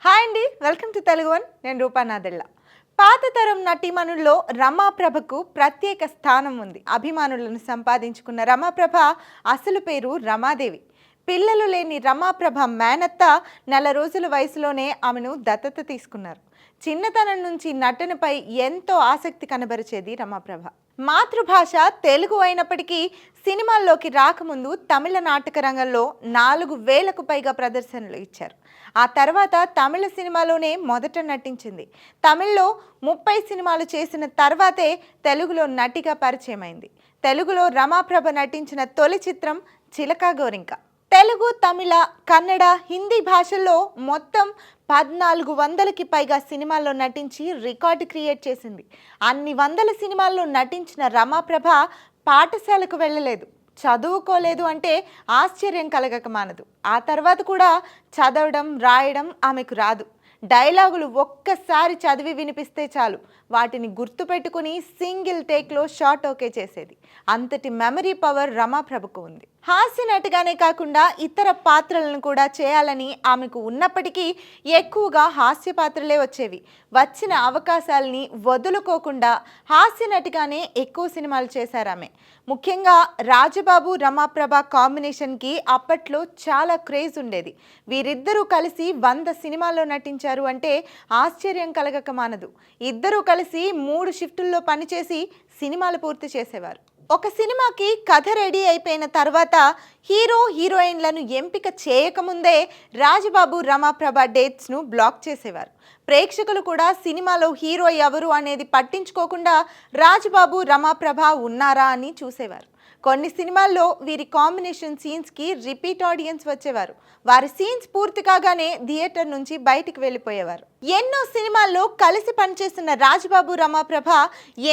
Hi అండి, welcome to Telugu one. నేను రూపానాదెళ్ళ. పాత తరం నటీమణుల్లో రమాప్రభకు ప్రత్యేక స్థానం ఉంది. అభిమానులను సంపాదించుకున్న రమాప్రభ అసలు పేరు రమాదేవి. పిల్లలు లేని రమాప్రభ మేనత్త నెల రోజుల వయసులోనే ఆమెను దత్తత తీసుకున్నారు. చిన్నతనం నుంచి నటనపై ఎంతో ఆసక్తి కనబరిచేది రమాప్రభ. మాతృభాష తెలుగు అయినప్పటికీ సినిమాల్లోకి రాకముందు తమిళ నాటక రంగంలో 4,000కు పైగా ప్రదర్శనలు ఇచ్చారు. ఆ తర్వాత తమిళ సినిమాలోనే మొదట నటించింది. తమిళ్లో 30 సినిమాలు చేసిన తర్వాతే తెలుగులో నటిగా పరిచయమైంది. తెలుగులో రమాప్రభ నటించిన తొలి చిత్రం చిలకా గోరింక. తెలుగు, తమిళ, కన్నడ, హిందీ భాషల్లో మొత్తం 1400కి పైగా సినిమాల్లో నటించి రికార్డు క్రియేట్ చేసింది. అన్ని వందల సినిమాల్లో నటించిన రమాప్రభ పాఠశాలకు వెళ్ళలేదు, చదువుకోలేదు అంటే ఆశ్చర్యం కలగక మానదు. ఆ తర్వాత కూడా చదవడం, రాయడం ఆమెకు రాదు. డైలాగులు ఒక్కసారి చదివి వినిపిస్తే చాలు, వాటిని గుర్తుపెట్టుకుని సింగిల్ టేక్లో షార్ట్ ఓకే చేసేది. అంతటి మెమరీ పవర్ రమాప్రభకు ఉంది. హాస్య నటిగానే కాకుండా ఇతర పాత్రలను కూడా చేయాలని ఆమెకు ఉన్నప్పటికీ ఎక్కువగా హాస్య పాత్రలే వచ్చేవి. వచ్చిన అవకాశాలని వదులుకోకుండా హాస్య నటిగానే ఎక్కువ సినిమాలు చేశారు ఆమె. ముఖ్యంగా రాజబాబు, రమాప్రభ కాంబినేషన్కి అప్పట్లో చాలా క్రేజ్ ఉండేది. వీరిద్దరూ కలిసి 100 సినిమాల్లో నటించారు అంటే ఆశ్చర్యం కలగక మానదు. ఇద్దరూ కలిసి 3 షిఫ్టుల్లో పనిచేసి సినిమాలు పూర్తి చేసేవారు. ఒక సినిమాకి కథ రెడీ అయిపోయిన తర్వాత హీరో, హీరోయిన్లను ఎంపిక చేయకముందే రాజబాబు, రమాప్రభ డేట్స్ను బ్లాక్ చేసేవారు. ప్రేక్షకులు కూడా సినిమాలో హీరో ఎవరు అనేది పట్టించుకోకుండా రాజబాబు, రమాప్రభ ఉన్నారా అని చూసేవారు. కొన్ని సినిమాల్లో వీరి కాంబినేషన్ సీన్స్కి రిపీట్ ఆడియన్స్ వచ్చేవారు. వారి సీన్స్ పూర్తి కాగానే థియేటర్ నుంచి బయటికి వెళ్ళిపోయేవారు. ఎన్నో సినిమాల్లో కలిసి పనిచేస్తున్న రాజబాబు, రమాప్రభ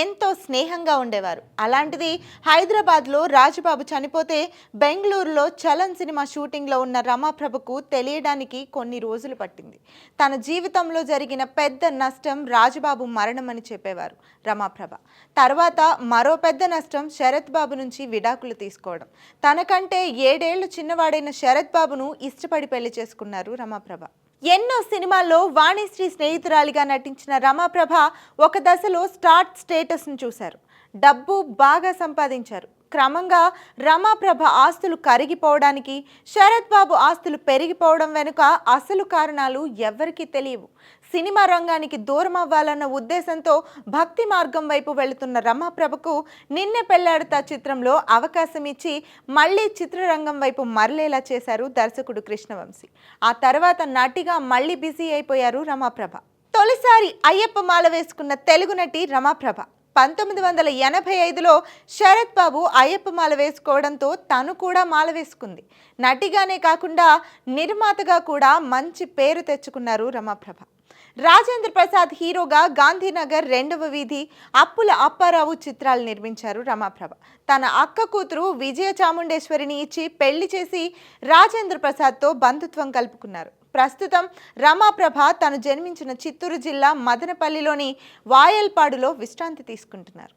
ఎంతో స్నేహంగా ఉండేవారు. అలాంటిది హైదరాబాద్లో రాజబాబు చనిపోతే బెంగళూరులో చలన్ సినిమా షూటింగ్లో ఉన్న రమాప్రభకు తెలియడానికి కొన్ని రోజులు పట్టింది. తన జీవితంలో జరిగిన పెద్ద నష్టం రాజబాబు మరణం అని చెప్పేవారు రమాప్రభ. తర్వాత మరో పెద్ద నష్టం శరత్ బాబు నుంచి విడాకులు తీసుకోవడం. తనకంటే 7 ఏళ్లు చిన్నవాడైన శరత్ బాబును ఇష్టపడి పెళ్లి చేసుకున్నారు రమాప్రభ. ఎన్నో సినిమాల్లో వాణిశ్రీ స్నేహితురాలిగా నటించిన రమాప్రభ ఒక దశలో స్టేటస్ను చూశారు. డబ్బు బాగా సంపాదించారు. క్రమంగా రమాప్రభ ఆస్తులు కరిగిపోవడానికి, శరత్ బాబు ఆస్తులు పెరిగిపోవడం వెనుక అసలు కారణాలు ఎవ్వరికీ తెలియవు. సినిమా రంగానికి దూరం అవ్వాలన్న ఉద్దేశంతో భక్తి మార్గం వైపు వెళుతున్న రమాప్రభకు నిన్నే పెళ్లాడతా చిత్రంలో అవకాశం ఇచ్చి మళ్ళీ చిత్రరంగం వైపు మరలేలా చేశారు దర్శకుడు కృష్ణవంశీ. ఆ తర్వాత నటిగా మళ్ళీ బిజీ అయిపోయారు రమాప్రభ. తొలిసారి అయ్యప్ప మాల వేసుకున్న తెలుగు నటి రమాప్రభ. 1985లో శరత్ బాబు అయ్యప్ప మాల వేసుకోవడంతో తను కూడా మాల వేసుకుంది. నటిగానే కాకుండా నిర్మాతగా కూడా మంచి పేరు తెచ్చుకున్నారు రమాప్రభ. రాజేంద్ర ప్రసాద్ హీరోగా గాంధీనగర్, 2వ వీధి, అప్పుల అప్పారావు చిత్రాలు నిర్మించారు రమాప్రభ. తన అక్క కూతురు విజయ చాముండేశ్వరిని ఇచ్చి పెళ్లి చేసి రాజేంద్ర ప్రసాద్తో బంధుత్వం కలుపుకున్నారు. ప్రస్తుతం రమాప్రభ తను జన్మించిన చిత్తూరు జిల్లా మదనపల్లిలోని వాయల్పాడులో విశ్రాంతి తీసుకుంటున్నారు.